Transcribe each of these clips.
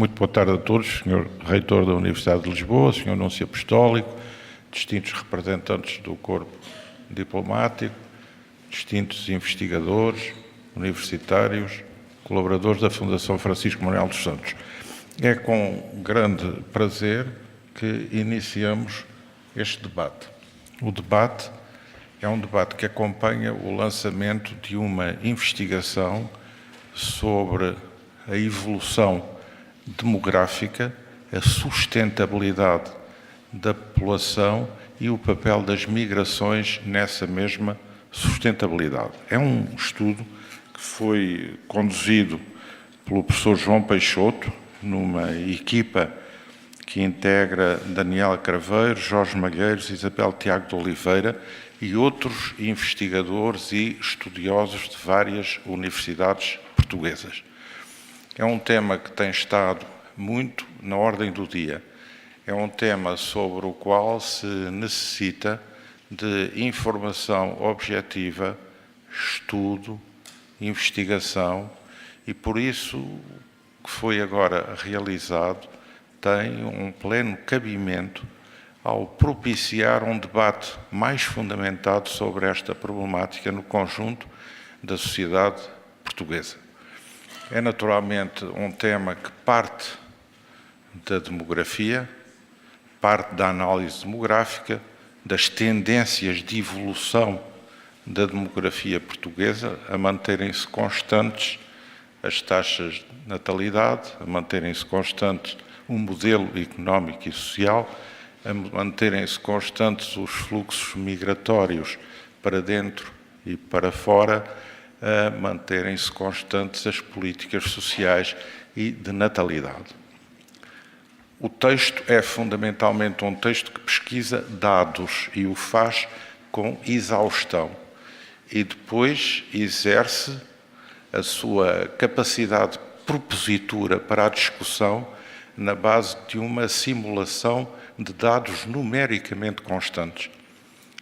Muito boa tarde a todos, Sr. Reitor da Universidade de Lisboa, Sr. Núncio Apostólico, distintos representantes do corpo diplomático, distintos investigadores, universitários, colaboradores da Fundação Francisco Manuel dos Santos. É com grande prazer que iniciamos este debate. O debate é um debate que acompanha o lançamento de uma investigação sobre a evolução demográfica, a sustentabilidade da população e o papel das migrações nessa mesma sustentabilidade. É um estudo que foi conduzido pelo professor João Peixoto, numa equipa que integra Daniela Craveiro, Jorge Malheiros, Isabel Tiago de Oliveira e outros investigadores e estudiosos de várias universidades portuguesas. É um tema que tem estado muito na ordem do dia. É um tema sobre o qual se necessita de informação objetiva, estudo, investigação, e por isso o que foi agora realizado tem um pleno cabimento ao propiciar um debate mais fundamentado sobre esta problemática no conjunto da sociedade portuguesa. É naturalmente um tema que parte da demografia, parte da análise demográfica, das tendências de evolução da demografia portuguesa, a manterem-se constantes as taxas de natalidade, a manterem-se constantes o modelo económico e social, a manterem-se constantes os fluxos migratórios para dentro e para fora, a manterem-se constantes as políticas sociais e de natalidade. O texto é fundamentalmente um texto que pesquisa dados e o faz com exaustão e depois exerce a sua capacidade propositura para a discussão na base de uma simulação de dados numericamente constantes.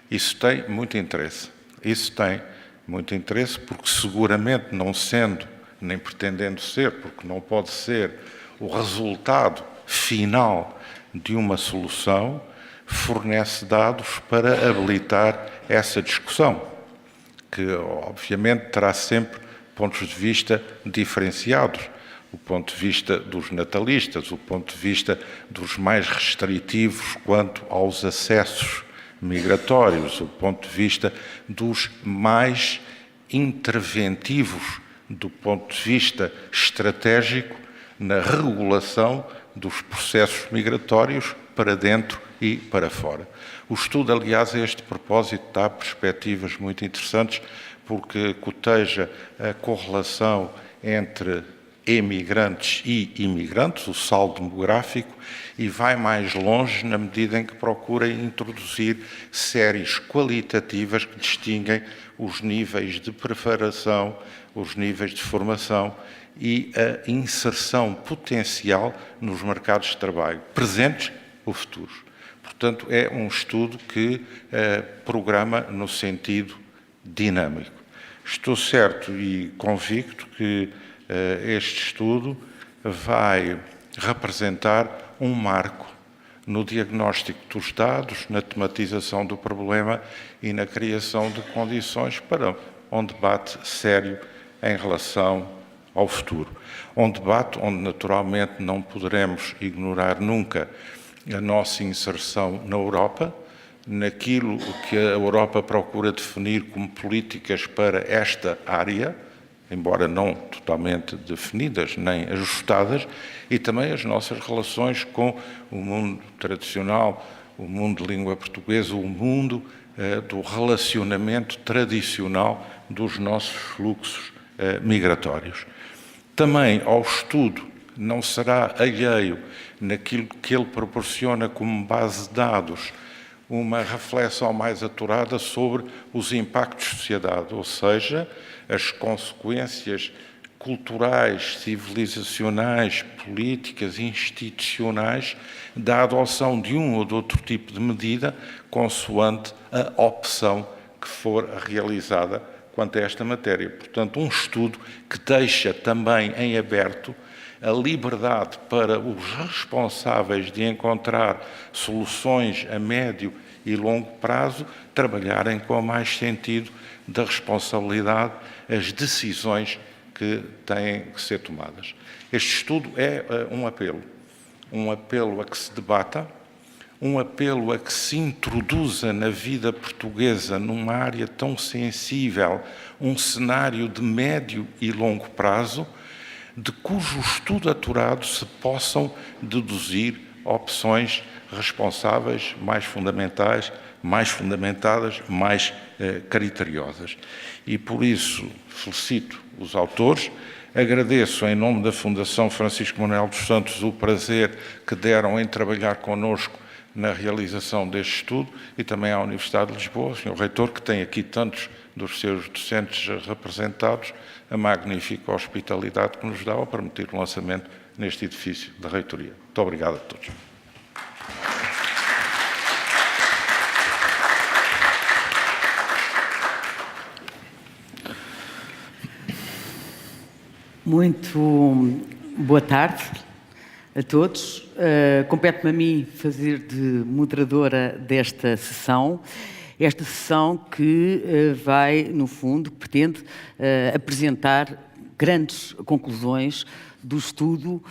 Isso tem muito interesse. Isso tem muito interesse porque seguramente não sendo, nem pretendendo ser, porque não pode ser o resultado final de uma solução, fornece dados para habilitar essa discussão, que obviamente terá sempre pontos de vista diferenciados. O ponto de vista dos natalistas, o ponto de vista dos mais restritivos quanto aos acessos migratórios, o ponto de vista dos mais interventivos do ponto de vista estratégico na regulação dos processos migratórios para dentro e para fora. O estudo, aliás, a este propósito dá perspectivas muito interessantes porque coteja a correlação entre emigrantes e imigrantes, o saldo demográfico, e vai mais longe na medida em que procura introduzir séries qualitativas que distinguem os níveis de preparação, os níveis de formação e a inserção potencial nos mercados de trabalho, presentes ou futuros. Portanto, é um estudo que programa no sentido dinâmico. Estou certo e convicto que este estudo vai representar um marco no diagnóstico dos dados, na tematização do problema e na criação de condições para um debate sério em relação ao futuro. Um debate onde, naturalmente, não poderemos ignorar nunca a nossa inserção na Europa, naquilo que a Europa procura definir como políticas para esta área, embora não totalmente definidas nem ajustadas, e também as nossas relações com o mundo tradicional, o mundo de língua portuguesa, o mundo do relacionamento tradicional dos nossos fluxos migratórios. Também ao estudo não será alheio naquilo que ele proporciona como base de dados uma reflexão mais aturada sobre os impactos de sociedade, ou seja, as consequências culturais, civilizacionais, políticas, institucionais da adoção de um ou de outro tipo de medida consoante a opção que for realizada quanto a esta matéria. Portanto, um estudo que deixa também em aberto a liberdade para os responsáveis de encontrar soluções a médio e longo prazo trabalharem com mais sentido da responsabilidade, as decisões que têm que ser tomadas. Este estudo é um apelo a que se debata, um apelo a que se introduza na vida portuguesa, numa área tão sensível, um cenário de médio e longo prazo, de cujo estudo aturado se possam deduzir opções responsáveis, mais fundamentais, mais fundamentadas, mais criteriosas. E por isso felicito os autores, agradeço em nome da Fundação Francisco Manuel dos Santos o prazer que deram em trabalhar connosco na realização deste estudo e também à Universidade de Lisboa, o Sr. Reitor, que tem aqui tantos dos seus docentes representados, a magnífica hospitalidade que nos dá ao permitir o lançamento neste edifício da Reitoria. Muito obrigado a todos. Muito boa tarde a todos. Compete-me a mim fazer de moderadora desta sessão. Esta sessão que vai, no fundo, pretende apresentar grandes conclusões do estudo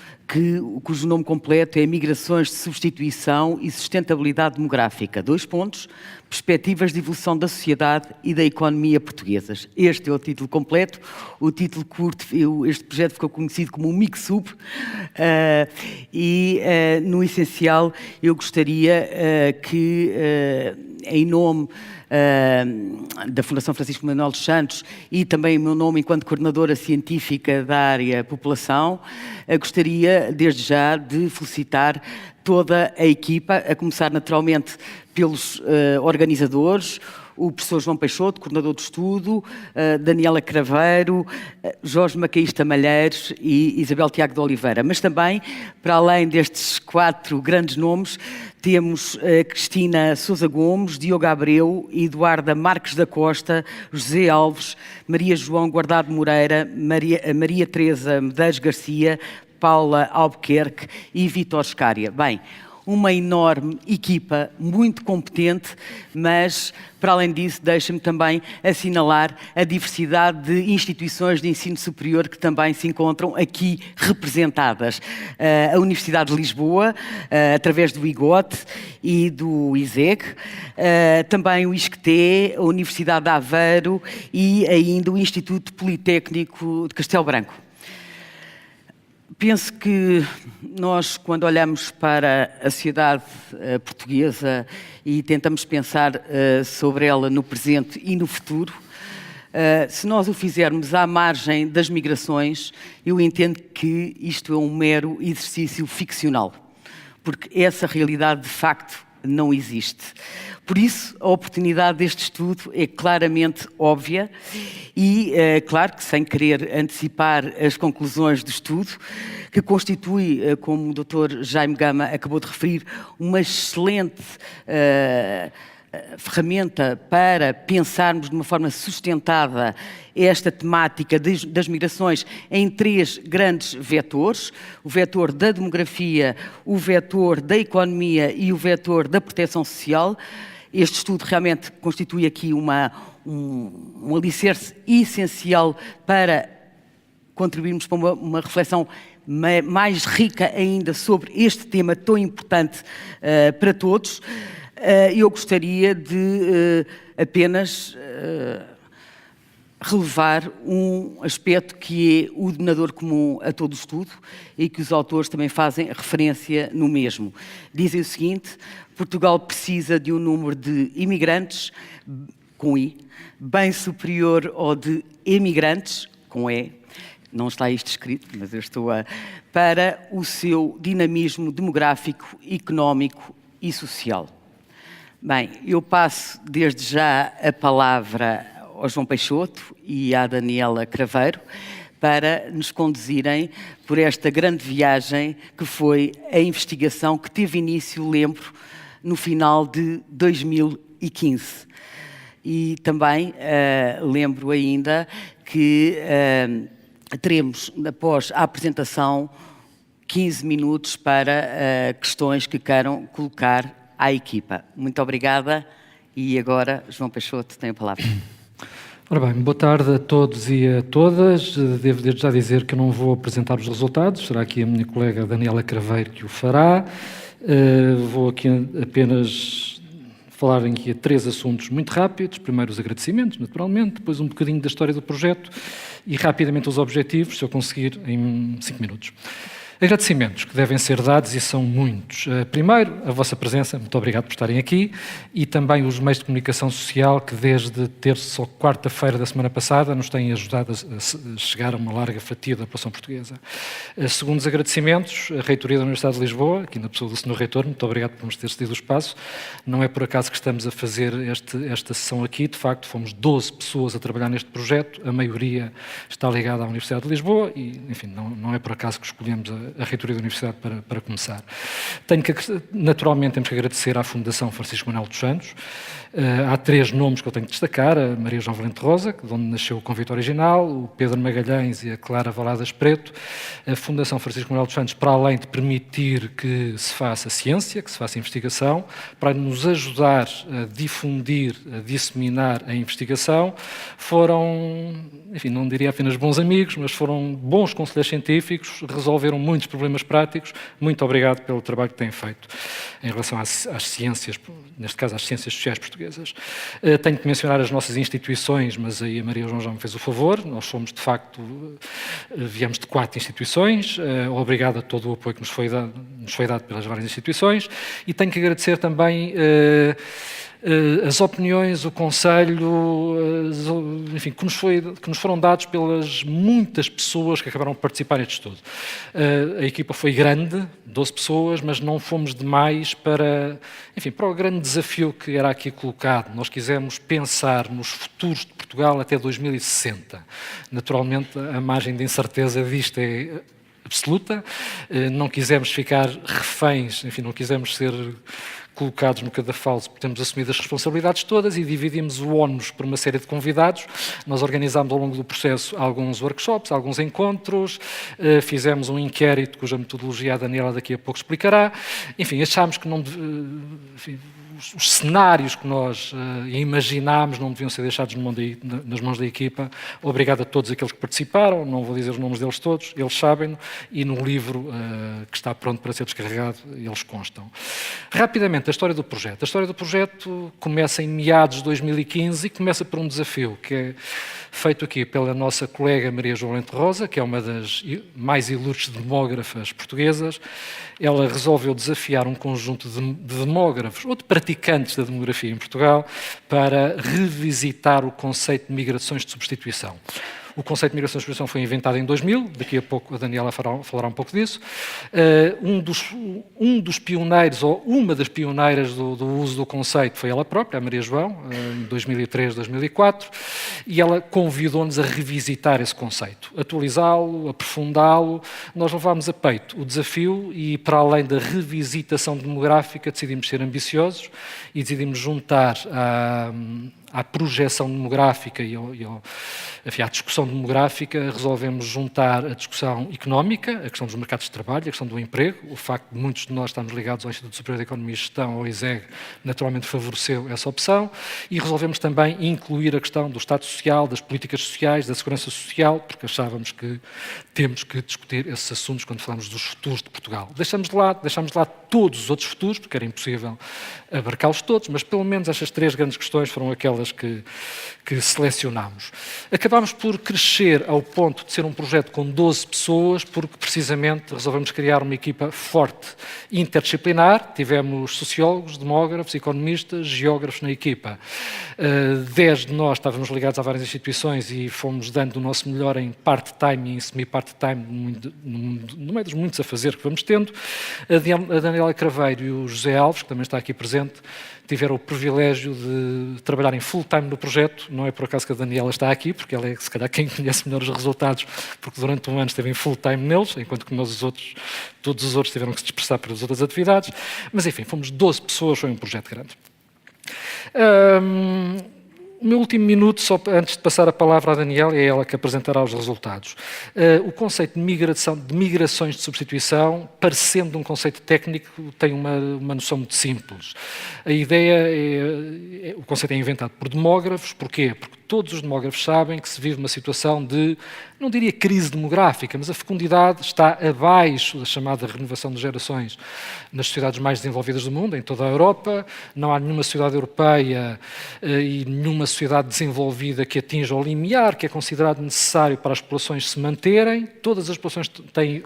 cujo nome completo é Migrações de Substituição e Sustentabilidade Demográfica. 2 pontos, perspectivas de evolução da sociedade e da economia portuguesas. Este é o título completo. O título curto, este projeto ficou conhecido como um mix-up no essencial, eu gostaria que, em nome da Fundação Francisco Manuel dos Santos e também o meu nome enquanto coordenadora científica da área população, gostaria desde já de felicitar toda a equipa, a começar naturalmente pelos organizadores, o professor João Peixoto, coordenador de estudo, Daniela Craveiro, Jorge Macaísta Malheiros e Isabel Tiago de Oliveira. Mas também, para além destes 4 grandes nomes, temos Cristina Sousa Gomes, Diogo Abreu, Eduarda Marques da Costa, José Alves, Maria João Guardado Moreira, Maria Teresa Medeiros Garcia, Paula Albuquerque e Vítor Scária. Bem, uma enorme equipa, muito competente, mas, para além disso, deixa-me também assinalar a diversidade de instituições de ensino superior que também se encontram aqui representadas. A Universidade de Lisboa, através do IGOT e do ISEG, também o ISCTE, a Universidade de Aveiro e ainda o Instituto Politécnico de Castelo Branco. Penso que nós, quando olhamos para a sociedade portuguesa e tentamos pensar sobre ela no presente e no futuro, se nós o fizermos à margem das migrações, eu entendo que isto é um mero exercício ficcional, porque essa realidade de facto não existe. Por isso, a oportunidade deste estudo é claramente óbvia e, claro que sem querer antecipar as conclusões do estudo, que constitui, como o Dr. Jaime Gama acabou de referir, uma excelente ferramenta para pensarmos de uma forma sustentada esta temática das migrações em 3 grandes vetores: o vetor da demografia, o vetor da economia e o vetor da proteção social. Este estudo realmente constitui aqui um alicerce essencial para contribuirmos para uma reflexão mais rica ainda sobre este tema tão importante para todos. Eu gostaria de apenas relevar um aspecto que é o denominador comum a todo o estudo e que os autores também fazem referência no mesmo. Dizem o seguinte: Portugal precisa de um número de imigrantes, com I, bem superior ao de emigrantes, com E, não está isto escrito, mas eu estou para o seu dinamismo demográfico, económico e social. Bem, eu passo desde já a palavra ao João Peixoto e à Daniela Craveiro para nos conduzirem por esta grande viagem que foi a investigação que teve início, lembro, no final de 2015. E também lembro ainda que teremos, após a apresentação, 15 minutos para questões que queiram colocar à equipa. Muito obrigada e agora João Peixoto tem a palavra. Ora bem, boa tarde a todos e a todas. Devo desde já dizer que eu não vou apresentar os resultados, será aqui a minha colega Daniela Craveiro que o fará. Vou aqui apenas falar aqui a 3 assuntos muito rápidos. Primeiro os agradecimentos, naturalmente, depois um bocadinho da história do projeto e rapidamente os objetivos, se eu conseguir, em 5 minutos. Agradecimentos que devem ser dados e são muitos. Primeiro, a vossa presença, muito obrigado por estarem aqui, e também os meios de comunicação social que desde terça ou quarta-feira da semana passada nos têm ajudado a chegar a uma larga fatia da população portuguesa. Segundo os agradecimentos, a Reitoria da Universidade de Lisboa, aqui na pessoa do Sr. Reitor, muito obrigado por nos ter cedido o espaço. Não é por acaso que estamos a fazer esta sessão aqui, de facto fomos 12 pessoas a trabalhar neste projeto, a maioria está ligada à Universidade de Lisboa e, enfim, não é por acaso que escolhemos a Reitoria da Universidade para começar. Naturalmente, temos que agradecer à Fundação Francisco Manuel dos Santos. Há 3 nomes que eu tenho que destacar: a Maria João Valente Rosa, de onde nasceu o convite original, o Pedro Magalhães e a Clara Valadas Preto. A Fundação Francisco Manuel dos Santos, para além de permitir que se faça ciência, que se faça investigação, para nos ajudar a difundir, a disseminar a investigação, foram, enfim, não diria apenas bons amigos, mas foram bons conselheiros científicos, resolveram muitos problemas práticos. Muito obrigado pelo trabalho que têm feito em relação às ciências, neste caso às ciências sociais portuguesas. Tenho que mencionar as nossas instituições, mas aí a Maria João já me fez o favor. Nós somos, de facto, viemos de 4 instituições. Obrigado a todo o apoio que nos foi dado pelas várias instituições. E tenho que agradecer também as opiniões, o conselho, enfim, que nos foram dados pelas muitas pessoas que acabaram de participar neste estudo. A equipa foi grande, 12 pessoas, mas não fomos demais para o grande desafio que era aqui colocado. Nós quisemos pensar nos futuros de Portugal até 2060. Naturalmente, a margem de incerteza disto é absoluta. Não quisemos ficar reféns, enfim, não quisemos ser colocados no cadafalso, porque temos assumido as responsabilidades todas e dividimos o ónus por uma série de convidados. Nós organizámos ao longo do processo alguns workshops, alguns encontros, fizemos um inquérito cuja metodologia a Daniela daqui a pouco explicará. Enfim, achámos que os cenários que nós imaginámos não deviam ser deixados nas mãos da equipa. Obrigado a todos aqueles que participaram, não vou dizer os nomes deles todos, eles sabem, e no livro que está pronto para ser descarregado, eles constam. Rapidamente, a história do projeto. A história do projeto começa em meados de 2015 e começa por um desafio que é feito aqui pela nossa colega Maria João Valente Rosa, que é uma das mais ilustres demógrafas portuguesas. Ela resolveu desafiar um conjunto de demógrafos ou de praticantes da demografia em Portugal para revisitar o conceito de migrações de substituição. O conceito de migração de substituição foi inventado em 2000, daqui a pouco a Daniela falará um pouco disso. Um dos pioneiros, ou uma das pioneiras do uso do conceito foi ela própria, a Maria João, em 2003, 2004, e ela convidou-nos a revisitar esse conceito, atualizá-lo, aprofundá-lo. Nós levámos a peito o desafio e, para além da revisitação demográfica, decidimos ser ambiciosos e decidimos juntar à projeção demográfica e à discussão demográfica, resolvemos juntar a discussão económica, a questão dos mercados de trabalho, a questão do emprego. O facto de muitos de nós estarmos ligados ao Instituto Superior de Economia e Gestão, ao ISEG, naturalmente favoreceu essa opção, e resolvemos também incluir a questão do Estado Social, das políticas sociais, da segurança social, porque achávamos que temos que discutir esses assuntos quando falamos dos futuros de Portugal. Deixámos de lado todos os outros futuros, porque era impossível abarcá-los todos, mas pelo menos estas 3 grandes questões foram aquelas que selecionámos. Acabámos por crescer ao ponto de ser um projeto com 12 pessoas, porque precisamente resolvemos criar uma equipa forte, interdisciplinar. Tivemos sociólogos, demógrafos, economistas, geógrafos na equipa. 10 de nós estávamos ligados a várias instituições e fomos dando o nosso melhor em part-time e em semi-part-time, no meio dos muitos a fazer que vamos tendo. A Daniela Craveiro e o José Alves, que também está aqui presente, tiveram o privilégio de trabalhar em full-time no projeto. Não é por acaso que a Daniela está aqui, porque ela é, se calhar, quem conhece melhor os resultados, porque durante um ano esteve em full-time neles, enquanto que todos os outros tiveram que se dispersar pelas outras atividades. Mas, enfim, fomos 12 pessoas, foi um projeto grande. O meu último minuto, só antes de passar a palavra à Daniela, é ela que apresentará os resultados. O conceito de migrações de substituição, parecendo um conceito técnico, tem uma noção muito simples. A ideia o conceito é inventado por demógrafos. Porquê? Porque todos os demógrafos sabem que se vive uma situação de, não diria crise demográfica, mas a fecundidade está abaixo da chamada renovação de gerações nas sociedades mais desenvolvidas do mundo, em toda a Europa. Não há nenhuma sociedade europeia e nenhuma sociedade desenvolvida que atinja o limiar que é considerado necessário para as populações se manterem. Todas as populações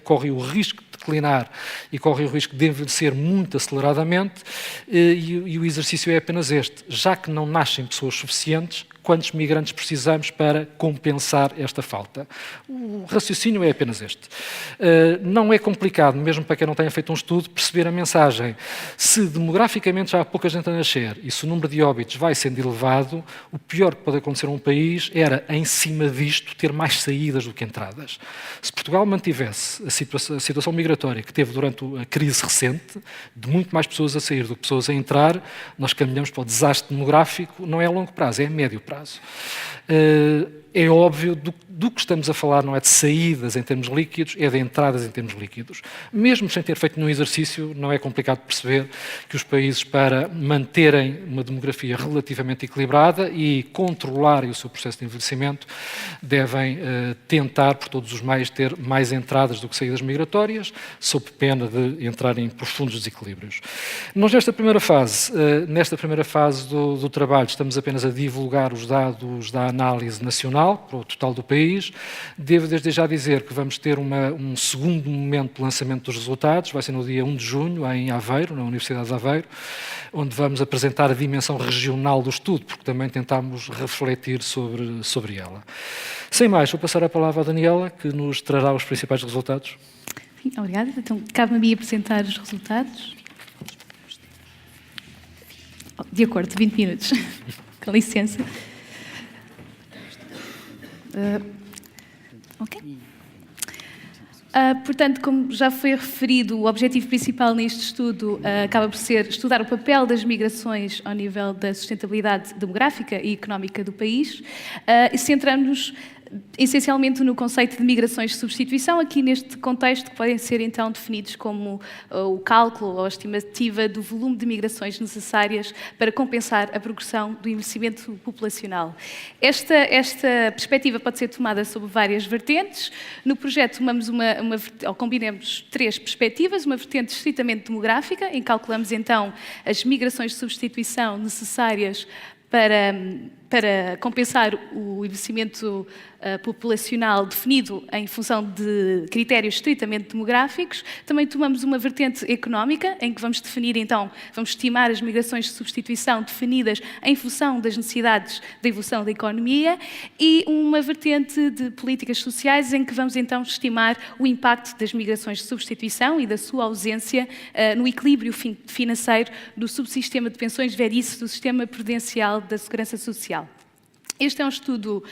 correm o risco de declinar e correm o risco de envelhecer muito aceleradamente, e o exercício é apenas este. Já que não nascem pessoas suficientes, quantos migrantes precisamos para compensar esta falta? O raciocínio é apenas este. Não é complicado, mesmo para quem não tenha feito um estudo, perceber a mensagem. Se demograficamente já há pouca gente a nascer e se o número de óbitos vai sendo elevado, o pior que pode acontecer a um país era, em cima disto, ter mais saídas do que entradas. Se Portugal mantivesse a situação migratória que teve durante a crise recente, de muito mais pessoas a sair do que pessoas a entrar, nós caminhamos para o desastre demográfico, não é a longo prazo, é a médio prazo. É óbvio, do que estamos a falar não é de saídas em termos líquidos, é de entradas em termos líquidos. Mesmo sem ter feito nenhum exercício, não é complicado perceber que os países, para manterem uma demografia relativamente equilibrada e controlarem o seu processo de envelhecimento, devem tentar, por todos os meios, ter mais entradas do que saídas migratórias, sob pena de entrar em profundos desequilíbrios. Nós, nesta primeira fase do trabalho, estamos apenas a divulgar os dados da análise nacional para o total do país. Devo desde já dizer que vamos ter um segundo momento de lançamento dos resultados, vai ser no dia 1 de junho, em Aveiro, na Universidade de Aveiro, onde vamos apresentar a dimensão regional do estudo, porque também tentámos refletir sobre ela. Sem mais, vou passar a palavra à Daniela, que nos trará os principais resultados. Obrigada. Então, cabe-me a mim apresentar os resultados. De acordo, 20 minutos. Com licença. Portanto, como já foi referido, o objetivo principal neste estudo acaba por ser estudar o papel das migrações ao nível da sustentabilidade demográfica e económica do país, e centrando-nos essencialmente no conceito de migrações de substituição, aqui neste contexto, que podem ser então definidos como o cálculo ou a estimativa do volume de migrações necessárias para compensar a progressão do envelhecimento populacional. Esta perspectiva pode ser tomada sob várias vertentes. No projeto combinamos três perspectivas: uma vertente estritamente demográfica, em que calculamos então as migrações de substituição necessárias para compensar o envelhecimento populacional definido em função de critérios estritamente demográficos. Também tomamos uma vertente económica, em que vamos definir, então, vamos estimar as migrações de substituição definidas em função das necessidades da evolução da economia, e uma vertente de políticas sociais, em que vamos, então, estimar o impacto das migrações de substituição e da sua ausência no equilíbrio financeiro do subsistema de pensões velhice do sistema previdencial da Segurança Social. Este é um estudo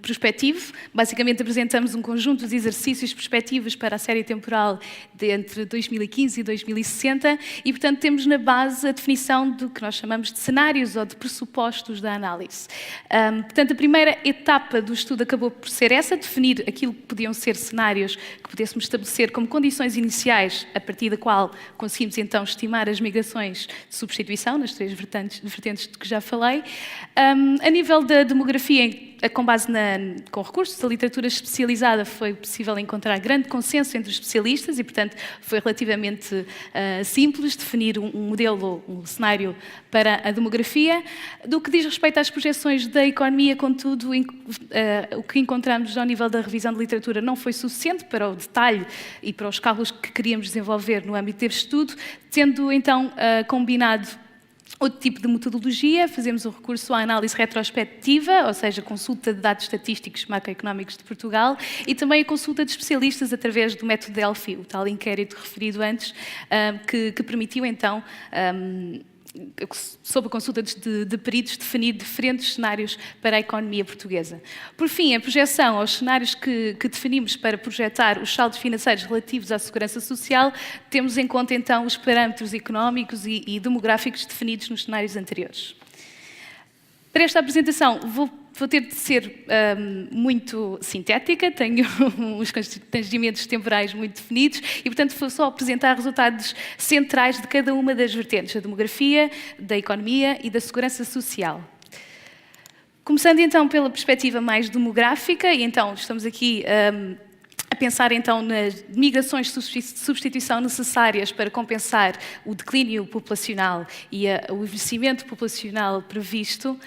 prospectivo. Basicamente, apresentamos um conjunto de exercícios prospectivos para a série temporal de entre 2015 e 2060 e, portanto, temos na base a definição do que nós chamamos de cenários ou de pressupostos da análise. Portanto, a primeira etapa do estudo acabou por ser essa, definir aquilo que podiam ser cenários que pudéssemos estabelecer como condições iniciais, a partir da qual conseguimos, então, estimar as migrações de substituição, nas três vertentes de que já falei. A nível da demografia, com base com recursos da literatura especializada, foi possível encontrar grande consenso entre os especialistas e, portanto, foi relativamente simples definir um modelo, um cenário para a demografia. Do que diz respeito às projeções da economia, contudo, o que encontramos ao nível da revisão de literatura não foi suficiente para o detalhe e para os cálculos que queríamos desenvolver no âmbito deste estudo, tendo, então, combinado outro tipo de metodologia. Fazemos o recurso à análise retrospectiva, ou seja, consulta de dados estatísticos macroeconómicos de Portugal, e também a consulta de especialistas através do método Delphi, o tal inquérito referido antes, que permitiu então, sob a consulta de peritos, definir diferentes cenários para a economia portuguesa. Por fim, a projeção aos cenários que definimos para projetar os saldos financeiros relativos à segurança social, temos em conta então os parâmetros económicos e demográficos definidos nos cenários anteriores. Para esta apresentação, vou ter de ser muito sintética, tenho uns constrangimentos temporais muito definidos e, portanto, vou só apresentar resultados centrais de cada uma das vertentes, da demografia, da economia e da segurança social. Começando então pela perspectiva mais demográfica, e então estamos aqui a pensar então nas migrações de substituição necessárias para compensar o declínio populacional e o envelhecimento populacional previsto.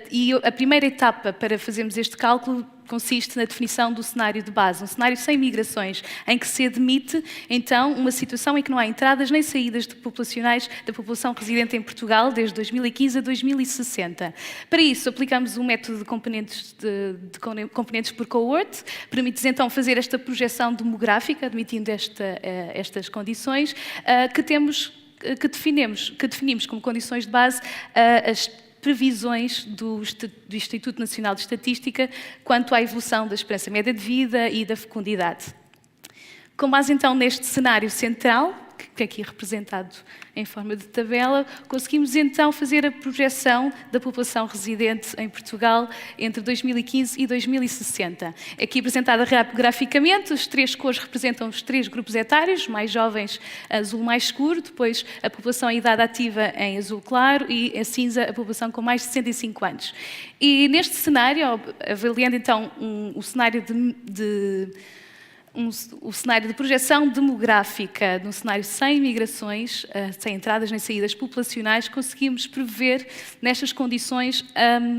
E a primeira etapa para fazermos este cálculo consiste na definição do cenário de base, um cenário sem migrações, em que se admite, então, uma situação em que não há entradas nem saídas populacionais da população residente em Portugal desde 2015 a 2060. Para isso, aplicamos um método de componentes por cohort, permite então fazer esta projeção demográfica, admitindo estas condições, que definimos como condições de base as previsões do Instituto Nacional de Estatística quanto à evolução da esperança média de vida e da fecundidade. Com base então neste cenário central, que é aqui representado em forma de tabela, conseguimos então fazer a projeção da população residente em Portugal entre 2015 e 2060. Aqui apresentada graficamente, as três cores representam os três grupos etários, mais jovens, azul mais escuro, depois a população em idade ativa em azul claro e em cinza a população com mais de 65 anos. E neste cenário, avaliando então o cenário o cenário de projeção demográfica, num cenário sem migrações, sem entradas nem saídas populacionais, conseguimos prever, nestas condições,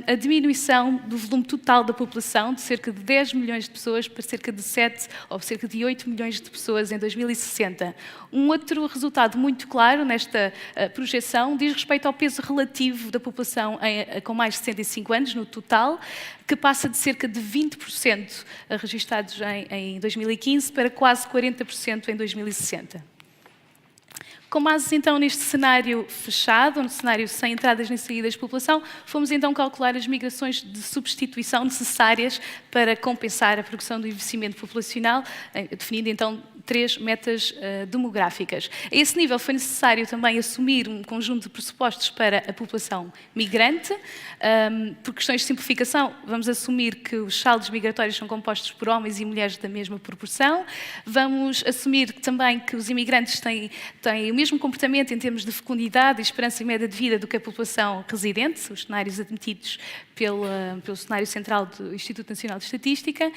a diminuição do volume total da população, de cerca de 10 milhões de pessoas para cerca de 7 ou cerca de 8 milhões de pessoas em 2060. Um outro resultado muito claro nesta projeção diz respeito ao peso relativo da população com mais de 65 anos, no total, que passa de cerca de 20% registados em 2015 para quase 40% em 2060. Com base então neste cenário fechado, no cenário sem entradas nem saídas de população, fomos então calcular as migrações de substituição necessárias para compensar a progressão do envelhecimento populacional, definindo então 3 metas demográficas. A esse nível foi necessário também assumir um conjunto de pressupostos para a população migrante. Por questões de simplificação, vamos assumir que os saldos migratórios são compostos por homens e mulheres da mesma proporção. Vamos assumir também que os imigrantes têm o mesmo comportamento em termos de fecundidade e esperança média de vida do que a população residente, os cenários admitidos pelo cenário central do Instituto Nacional de Estatística,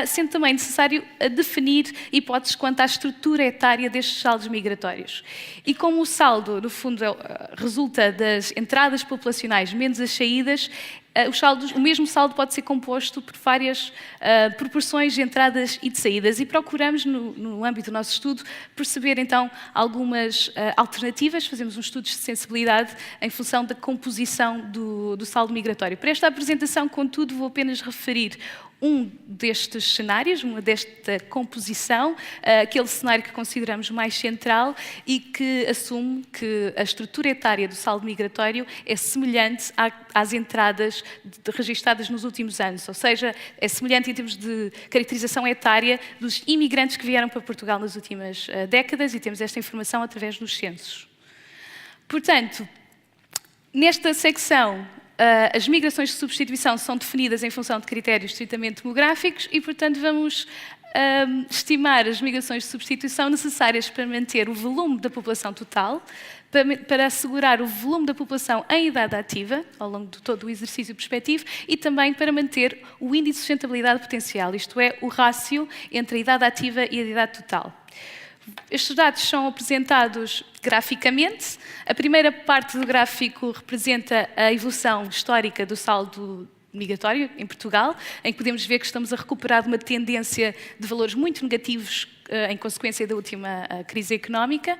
sendo também necessário definir hipóteses quanto à estrutura etária destes saldos migratórios. E como o saldo, no fundo, resulta das entradas populacionais menos as saídas, o mesmo saldo pode ser composto por várias proporções de entradas e de saídas e procuramos, no âmbito do nosso estudo, perceber então algumas alternativas, fazemos uns estudos de sensibilidade em função da composição do saldo migratório. Para esta apresentação, contudo, vou apenas referir um destes cenários, uma desta composição, aquele cenário que consideramos mais central e que assume que a estrutura etária do saldo migratório é semelhante às entradas registadas nos últimos anos, ou seja, é semelhante em termos de caracterização etária dos imigrantes que vieram para Portugal nas últimas décadas e temos esta informação através dos censos. Portanto, nesta secção, as migrações de substituição são definidas em função de critérios estritamente demográficos e, portanto, vamos estimar as migrações de substituição necessárias para manter o volume da população total, para assegurar o volume da população em idade ativa, ao longo de todo o exercício perspectivo, e também para manter o índice de sustentabilidade potencial, isto é, o rácio entre a idade ativa e a idade total. Estes dados são apresentados graficamente. A primeira parte do gráfico representa a evolução histórica do saldo migratório em Portugal, em que podemos ver que estamos a recuperar de uma tendência de valores muito negativos em consequência da última crise económica.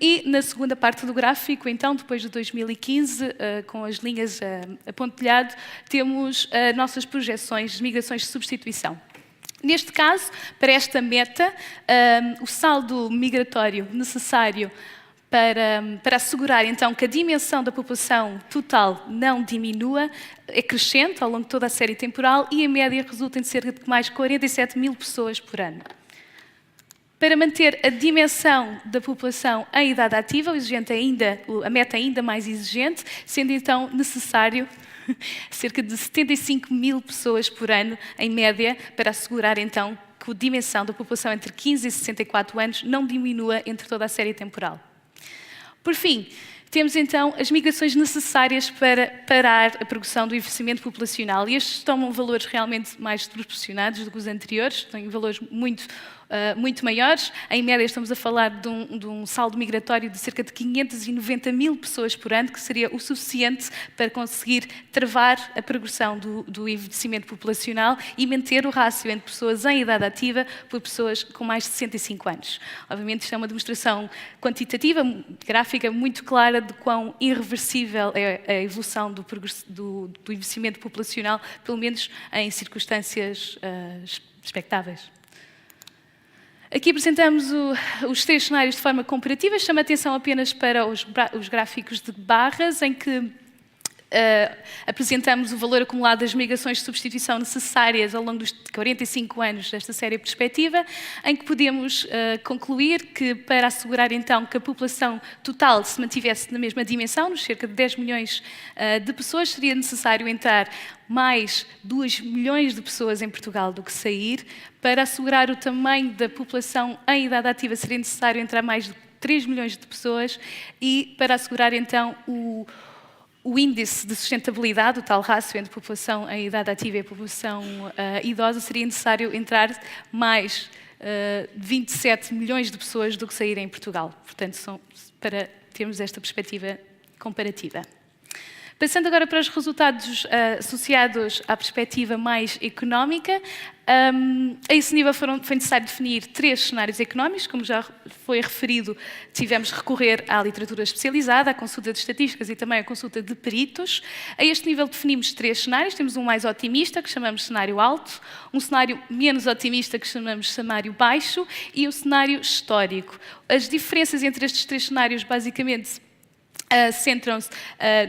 E na segunda parte do gráfico, então, depois de 2015, com as linhas a pontilhado, temos nossas projeções de migrações de substituição. Neste caso, para esta meta, o saldo migratório necessário para assegurar, então, que a dimensão da população total não diminua é crescente ao longo de toda a série temporal e, em média, resulta em cerca de mais 47 mil pessoas por ano. Para manter a dimensão da população em idade ativa, a meta é ainda mais exigente, sendo então necessário cerca de 75 mil pessoas por ano, em média, para assegurar então que a dimensão da população entre 15 e 64 anos não diminua entre toda a série temporal. Por fim, temos então as migrações necessárias para parar a progressão do envelhecimento populacional. E estes tomam valores realmente mais desproporcionados do que os anteriores, têm valores muito maiores. Em média, estamos a falar de um saldo migratório de cerca de 590 mil pessoas por ano, que seria o suficiente para conseguir travar a progressão do envelhecimento populacional e manter o rácio entre pessoas em idade ativa por pessoas com mais de 65 anos. Obviamente, isto é uma demonstração quantitativa, gráfica, muito clara de quão irreversível é a evolução do envelhecimento populacional, pelo menos em circunstâncias expectáveis. Aqui apresentamos os 3 cenários de forma comparativa. Chama a atenção apenas para os gráficos de barras, em que apresentamos o valor acumulado das migrações de substituição necessárias ao longo dos 45 anos desta série perspectiva, em que podemos concluir que, para assegurar então que a população total se mantivesse na mesma dimensão, nos cerca de 10 milhões de pessoas, seria necessário entrar mais 2 milhões de pessoas em Portugal do que sair. Para assegurar o tamanho da população em idade ativa, seria necessário entrar mais de 3 milhões de pessoas, e para assegurar então o índice de sustentabilidade, o tal rácio entre a população em idade ativa e a população idosa, seria necessário entrar mais 27 milhões de pessoas do que saírem em Portugal. Portanto, para termos esta perspectiva comparativa. Passando agora para os resultados associados à perspectiva mais económica, a esse nível foi necessário definir 3 cenários económicos. Como já foi referido, tivemos de recorrer à literatura especializada, à consulta de estatísticas e também à consulta de peritos. A este nível definimos 3 cenários. Temos um mais otimista, que chamamos cenário alto, um cenário menos otimista, que chamamos cenário baixo, e o cenário histórico. As diferenças entre estes 3 cenários, basicamente, centram-se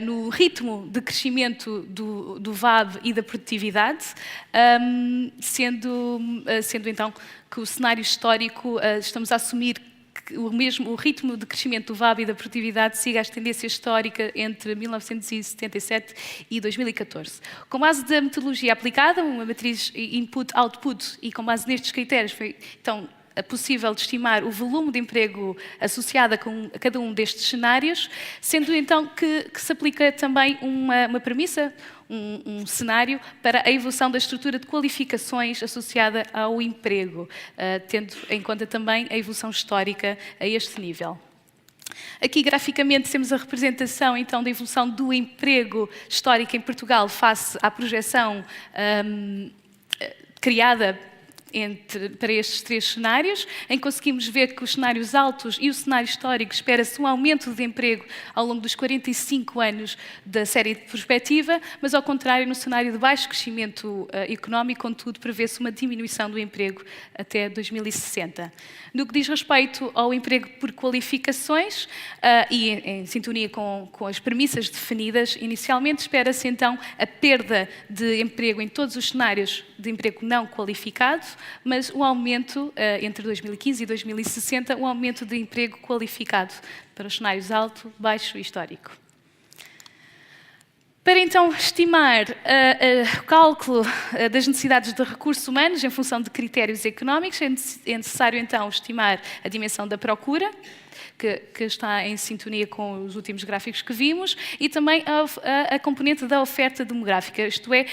no ritmo de crescimento do VAB e da produtividade, sendo então que o cenário histórico, estamos a assumir que o ritmo de crescimento do VAB e da produtividade siga a tendência histórica entre 1977 e 2014. Com base da metodologia aplicada, uma matriz input-output, e com base nestes critérios, foi então é possível de estimar o volume de emprego associado a cada um destes cenários, sendo então que se aplica também uma premissa, um cenário para a evolução da estrutura de qualificações associada ao emprego, tendo em conta também a evolução histórica a este nível. Aqui, graficamente, temos a representação então da evolução do emprego histórico em Portugal face à projeção criada para estes 3 cenários, em que conseguimos ver que os cenários altos e o cenário histórico espera-se um aumento de emprego ao longo dos 45 anos da série de perspectiva, mas ao contrário, no cenário de baixo crescimento económico, contudo, prevê-se uma diminuição do emprego até 2060. No que diz respeito ao emprego por qualificações, e em sintonia com as premissas definidas inicialmente, espera-se então a perda de emprego em todos os cenários de emprego não qualificado, mas um aumento, entre 2015 e 2060, um aumento de emprego qualificado para os cenários alto, baixo e histórico. Para então estimar o cálculo das necessidades de recursos humanos em função de critérios económicos, é necessário então estimar a dimensão da procura, que está em sintonia com os últimos gráficos que vimos, e também a componente da oferta demográfica, isto é,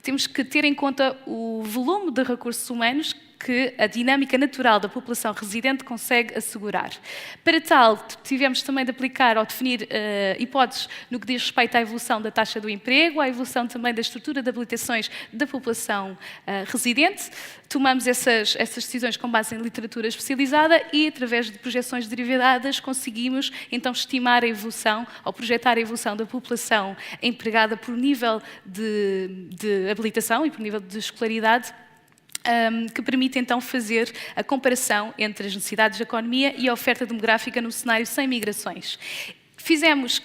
temos que ter em conta o volume de recursos humanos que a dinâmica natural da população residente consegue assegurar. Para tal, tivemos também de aplicar ou definir hipóteses no que diz respeito à evolução da taxa do emprego, à evolução também da estrutura de habilitações da população residente. Tomamos essas decisões com base em literatura especializada e, através de projeções derivadas, conseguimos então estimar a evolução ou projetar a evolução da população empregada por nível de habilitação e por nível de escolaridade, que permite então fazer a comparação entre as necessidades da economia e a oferta demográfica no cenário sem migrações. Fizemos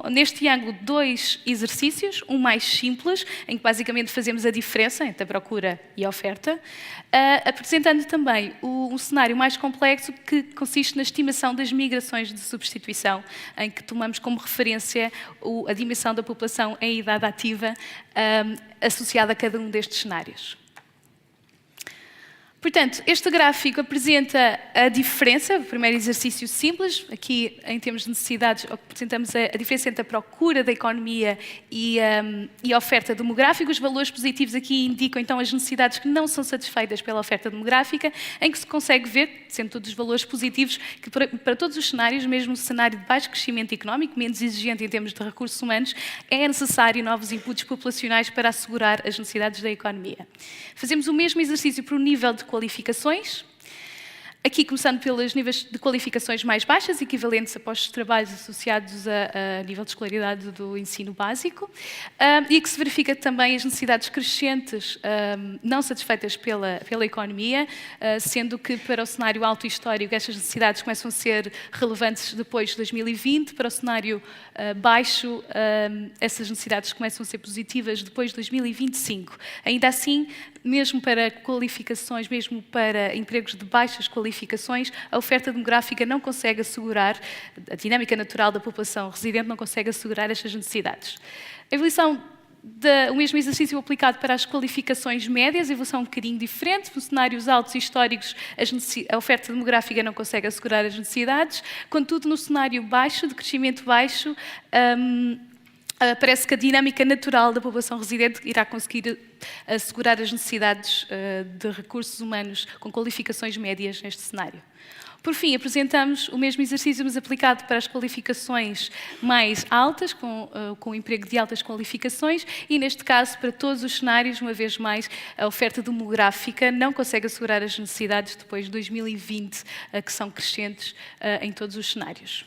neste ângulo, 2 exercícios, um mais simples, em que basicamente fazemos a diferença entre a procura e a oferta, apresentando também um cenário mais complexo que consiste na estimação das migrações de substituição, em que tomamos como referência a dimensão da população em idade ativa associada a cada um destes cenários. Portanto, este gráfico apresenta a diferença, o primeiro exercício simples, aqui em termos de necessidades, apresentamos a diferença entre a procura da economia e a oferta demográfica. Os valores positivos aqui indicam então as necessidades que não são satisfeitas pela oferta demográfica, em que se consegue ver, sendo todos os valores positivos, que para todos os cenários, mesmo o cenário de baixo crescimento económico, menos exigente em termos de recursos humanos, é necessário novos inputs populacionais para assegurar as necessidades da economia. Fazemos o mesmo exercício para o nível de qualificações. Aqui, começando pelos níveis de qualificações mais baixas, equivalentes a postos de trabalho associados a nível de escolaridade do ensino básico, e que se verifica também as necessidades crescentes não satisfeitas pela economia, sendo que para o cenário alto histórico estas necessidades começam a ser relevantes depois de 2020, para o cenário baixo essas necessidades começam a ser positivas depois de 2025. Ainda assim, mesmo para qualificações, mesmo para empregos de baixas qualificações, a oferta demográfica não consegue assegurar, a dinâmica natural da população residente não consegue assegurar estas necessidades. A evolução o mesmo exercício aplicado para as qualificações médias, a evolução um bocadinho diferente. Nos cenários altos históricos, a oferta demográfica não consegue assegurar as necessidades, contudo, no cenário baixo, de crescimento baixo, parece que a dinâmica natural da população residente irá conseguir assegurar as necessidades de recursos humanos com qualificações médias neste cenário. Por fim, apresentamos o mesmo exercício, mas aplicado para as qualificações mais altas, com o emprego de altas qualificações, e neste caso, para todos os cenários, uma vez mais, a oferta demográfica não consegue assegurar as necessidades depois de 2020, que são crescentes em todos os cenários.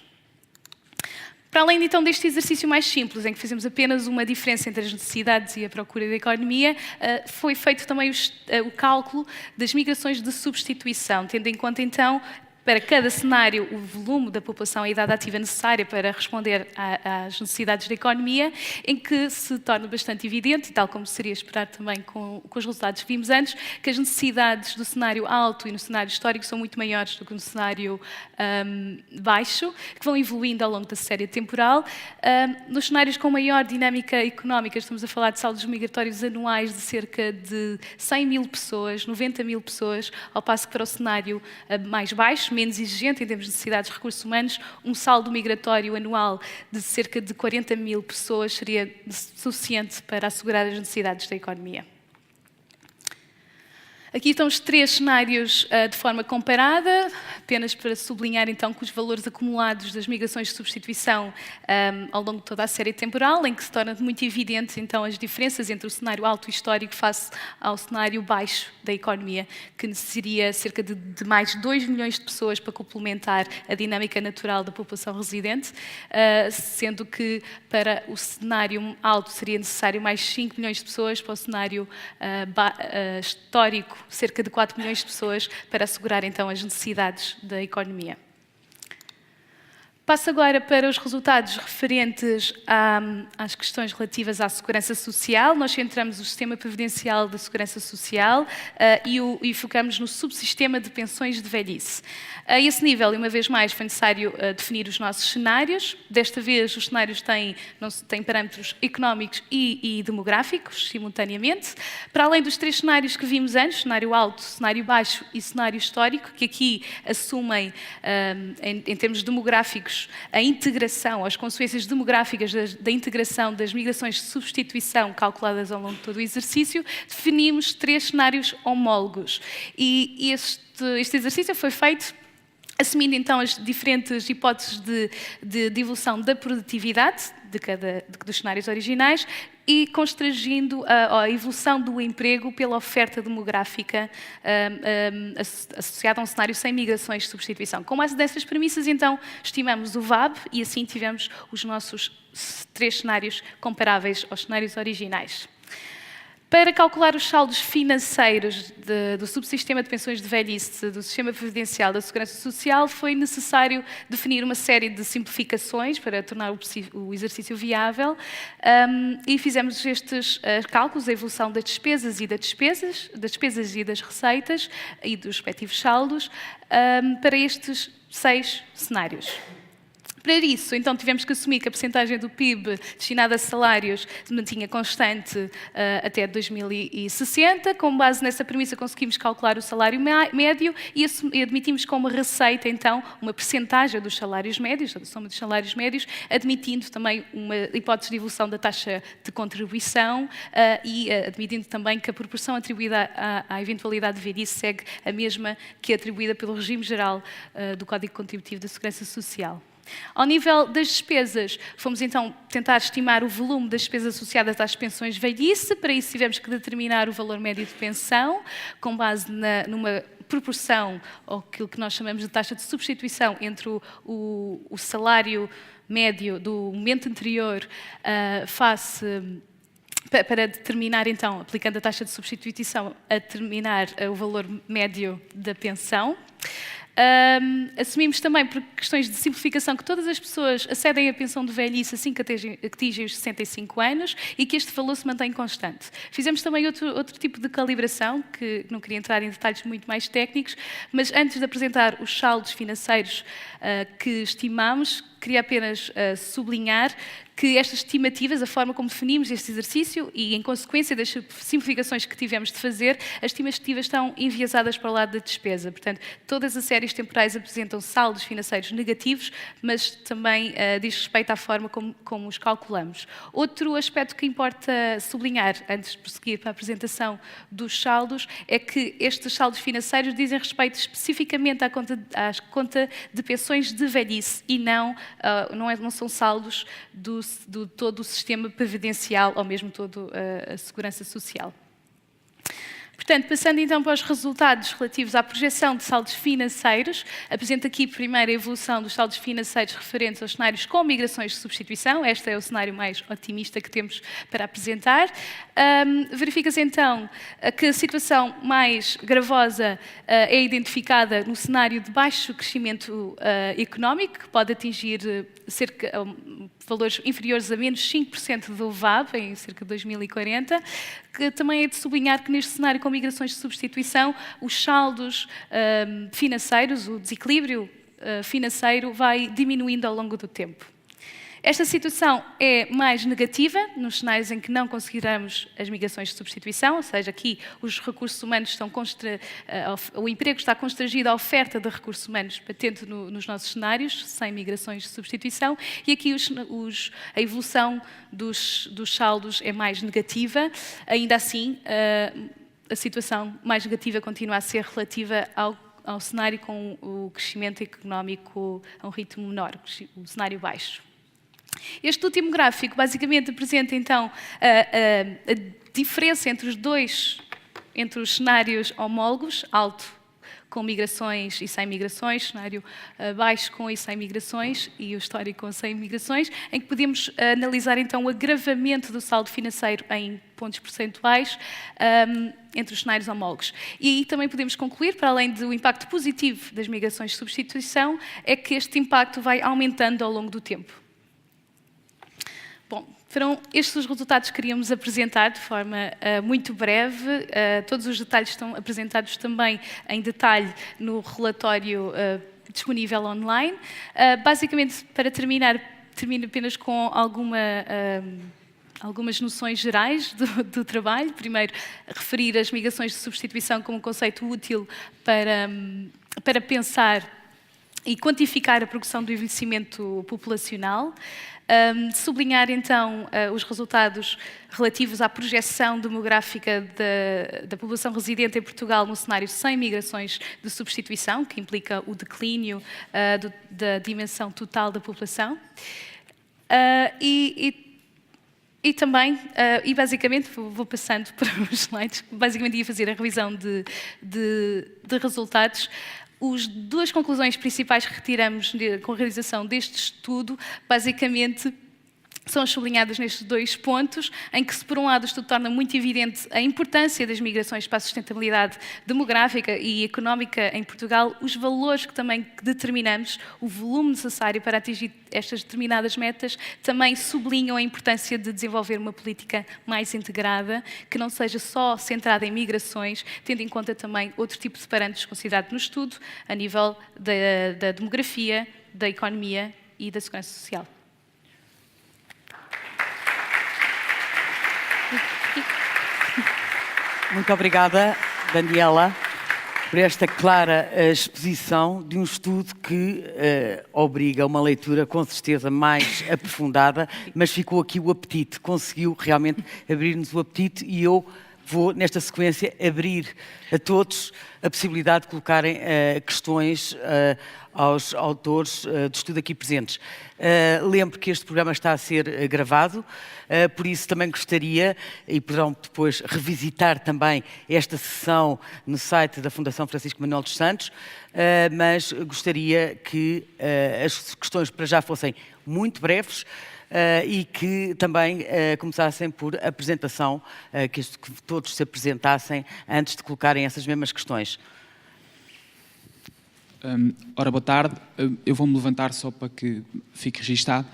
Para além, então, deste exercício mais simples, em que fazemos apenas uma diferença entre as necessidades e a procura da economia, foi feito também o cálculo das migrações de substituição, tendo em conta, então, para cada cenário, o volume da população e a idade ativa necessária para responder às necessidades da economia, em que se torna bastante evidente, tal como seria esperar também com os resultados que vimos antes, que as necessidades do cenário alto e no cenário histórico são muito maiores do que no cenário baixo, que vão evoluindo ao longo da série temporal. Nos cenários com maior dinâmica económica, estamos a falar de saldos migratórios anuais de cerca de 100 mil pessoas, 90 mil pessoas, ao passo que para o cenário mais baixo, menos exigente em termos de necessidades de recursos humanos, um saldo migratório anual de cerca de 40 mil pessoas seria suficiente para assegurar as necessidades da economia. Aqui estão os 3 cenários de forma comparada, apenas para sublinhar então que os valores acumulados das migrações de substituição ao longo de toda a série temporal, em que se torna muito evidente então as diferenças entre o cenário alto histórico face ao cenário baixo da economia, que necessitaria cerca de mais 2 milhões de pessoas para complementar a dinâmica natural da população residente, sendo que para o cenário alto seria necessário mais 5 milhões de pessoas, para o cenário histórico cerca de 4 milhões de pessoas, para assegurar então as necessidades da economia. Passo agora para os resultados referentes às questões relativas à segurança social. Nós centramos o sistema previdencial da segurança social e focamos no subsistema de pensões de velhice. A esse nível, e uma vez mais, foi necessário definir os nossos cenários. Desta vez, os cenários têm parâmetros económicos e demográficos, simultaneamente. Para além dos 3 cenários que vimos antes, cenário alto, cenário baixo e cenário histórico, que aqui assumem, em termos demográficos, a integração, as consequências demográficas da integração das migrações de substituição calculadas ao longo de todo o exercício, definimos 3 cenários homólogos. E este exercício foi feito assumindo então as diferentes hipóteses de evolução da produtividade dos cenários originais e constrangindo a evolução do emprego pela oferta demográfica associada a um cenário sem migrações de substituição. Com base dessas premissas, então, estimamos o VAB e assim tivemos os nossos 3 cenários comparáveis aos cenários originais. Para calcular os saldos financeiros do subsistema de pensões de velhice, do sistema previdencial da Segurança Social, foi necessário definir uma série de simplificações para tornar o exercício viável, e fizemos estes cálculos, a evolução das despesas e das receitas e dos respectivos saldos, para estes 6 cenários. Para isso, então, tivemos que assumir que a percentagem do PIB destinada a salários se mantinha constante até 2060. Com base nessa premissa, conseguimos calcular o salário médio e admitimos como receita, então, uma percentagem dos salários médios, da soma dos salários médios, admitindo também uma hipótese de evolução da taxa de contribuição e admitindo também que a proporção atribuída à eventualidade de velhice segue a mesma que é atribuída pelo regime geral do Código Contributivo da Segurança Social. Ao nível das despesas, fomos então tentar estimar o volume das despesas associadas às pensões de velhice. Para isso tivemos que determinar o valor médio de pensão, com base numa proporção, ou aquilo que nós chamamos de taxa de substituição, entre o salário médio do momento anterior para determinar, então, aplicando a taxa de substituição, a determinar o valor médio da pensão. Assumimos também, por questões de simplificação, que todas as pessoas acedem à pensão de velhice assim que atingem os 65 anos e que este valor se mantém constante. Fizemos também outro tipo de calibração, que não queria entrar em detalhes muito mais técnicos, mas antes de apresentar os saldos financeiros que estimamos, queria apenas sublinhar que estas estimativas, a forma como definimos este exercício e, em consequência das simplificações que tivemos de fazer, as estimativas estão enviesadas para o lado da despesa. Portanto, todas as séries temporais apresentam saldos financeiros negativos, mas também diz respeito à forma como os calculamos. Outro aspecto que importa sublinhar, antes de prosseguir para a apresentação dos saldos, é que estes saldos financeiros dizem respeito especificamente à conta de pensões de velhice e não são saldos do todo o sistema previdencial ou mesmo toda a segurança social. Portanto, passando então para os resultados relativos à projeção de saldos financeiros, apresento aqui primeiro a evolução dos saldos financeiros referentes aos cenários com migrações de substituição. Este é o cenário mais otimista que temos para apresentar. Verifica-se então que a situação mais gravosa é identificada no cenário de baixo crescimento económico, que pode atingir valores inferiores a menos 5% do VAB, em cerca de 2040, que também é de sublinhar que neste cenário com migrações de substituição, os saldos financeiros, o desequilíbrio financeiro vai diminuindo ao longo do tempo. Esta situação é mais negativa nos cenários em que não consideramos as migrações de substituição, ou seja, aqui os recursos humanos estão o emprego está constrangido à oferta de recursos humanos patente nos nossos cenários, sem migrações de substituição, e aqui a evolução dos saldos é mais negativa. Ainda assim, a situação mais negativa continua a ser relativa ao cenário com o crescimento económico a um ritmo menor, o cenário baixo. Este último gráfico basicamente apresenta então a diferença entre os cenários homólogos, alto com migrações e sem migrações, cenário baixo com e sem migrações e o histórico com e sem migrações, em que podemos analisar então o agravamento do saldo financeiro em pontos percentuais entre os cenários homólogos. E aí também podemos concluir, para além do impacto positivo das migrações de substituição, é que este impacto vai aumentando ao longo do tempo. Bom, foram estes os resultados que queríamos apresentar de forma muito breve. Todos os detalhes estão apresentados também em detalhe no relatório disponível online. Basicamente, para termino apenas com algumas noções gerais do trabalho. Primeiro, referir as migrações de substituição como um conceito útil para pensar e quantificar a progressão do envelhecimento populacional. Sublinhar, então, os resultados relativos à projeção demográfica da população residente em Portugal no cenário sem migrações de substituição, que implica o declínio da dimensão total da população. E também, basicamente, vou passando para os slides, basicamente ia fazer a revisão de resultados. As duas conclusões principais que retiramos com a realização deste estudo, basicamente, são sublinhadas nestes 2 pontos, em que, se por um lado o estudo torna muito evidente a importância das migrações para a sustentabilidade demográfica e económica em Portugal, os valores que também determinamos, o volume necessário para atingir estas determinadas metas, também sublinham a importância de desenvolver uma política mais integrada, que não seja só centrada em migrações, tendo em conta também outro tipo de parâmetros considerados no estudo, a nível da demografia, da economia e da segurança social. Muito obrigada, Daniela, por esta clara exposição de um estudo que obriga a uma leitura com certeza mais aprofundada, mas ficou aqui o apetite, conseguiu realmente abrir-nos o apetite e eu vou, nesta sequência, abrir a todos a possibilidade de colocarem questões aos autores do estudo aqui presentes. Lembro que este programa está a ser gravado, por isso também gostaria, e poderão depois revisitar também esta sessão no site da Fundação Francisco Manuel dos Santos, mas gostaria que as questões para já fossem muito breves, e que também começassem por apresentação, que todos se apresentassem antes de colocarem essas mesmas questões. Ora, boa tarde. Eu vou-me levantar só para que fique registado.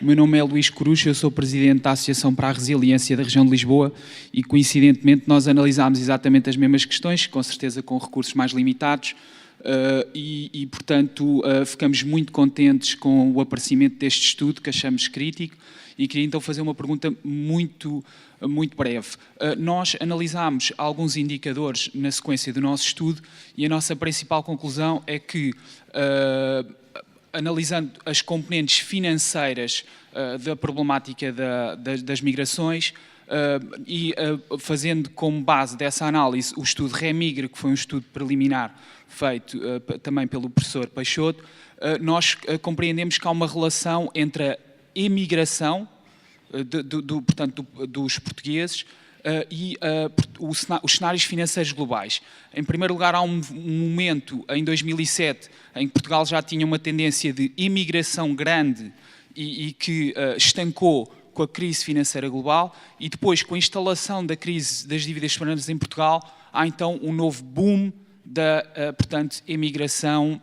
O meu nome é Luís Corucho, eu sou presidente da Associação para a Resiliência da região de Lisboa e, coincidentemente, nós analisámos exatamente as mesmas questões, com certeza com recursos mais limitados, portanto, ficamos muito contentes com o aparecimento deste estudo, que achamos crítico, e queria então fazer uma pergunta muito breve. Nós analisámos alguns indicadores na sequência do nosso estudo e a nossa principal conclusão é que, analisando as componentes financeiras da problemática das migrações, fazendo como base dessa análise o estudo REMIGRE, que foi um estudo preliminar feito também pelo professor Peixoto, nós compreendemos que há uma relação entre a emigração, portanto, dos portugueses e os cenários financeiros globais. Em primeiro lugar, há um momento, em 2007, em que Portugal já tinha uma tendência de imigração grande e que estancou com a crise financeira global, e depois, com a instalação da crise das dívidas soberanas em Portugal, há então um novo boom da, portanto, emigração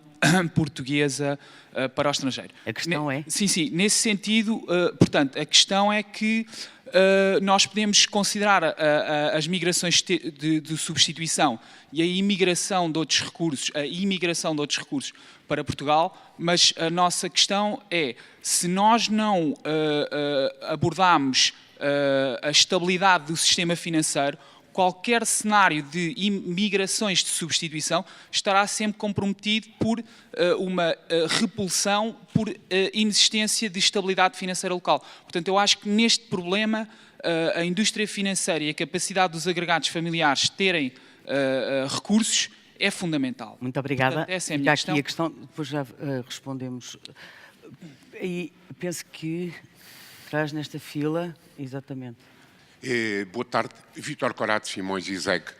portuguesa para o estrangeiro. A questão é? Sim, nesse sentido, portanto, a questão é que nós podemos considerar as migrações de substituição e a imigração de outros recursos, para Portugal, mas a nossa questão é, se nós não abordarmos a estabilidade do sistema financeiro, qualquer cenário de migrações de substituição estará sempre comprometido por uma repulsão, por inexistência de estabilidade financeira local. Portanto, eu acho que neste problema a indústria financeira e a capacidade dos agregados familiares terem recursos é fundamental. Muito obrigada. Portanto, essa é a minha questão. Aqui a questão, depois já respondemos. E penso que traz nesta fila, exatamente. Boa tarde, Vítor Corado Simões e Zeg.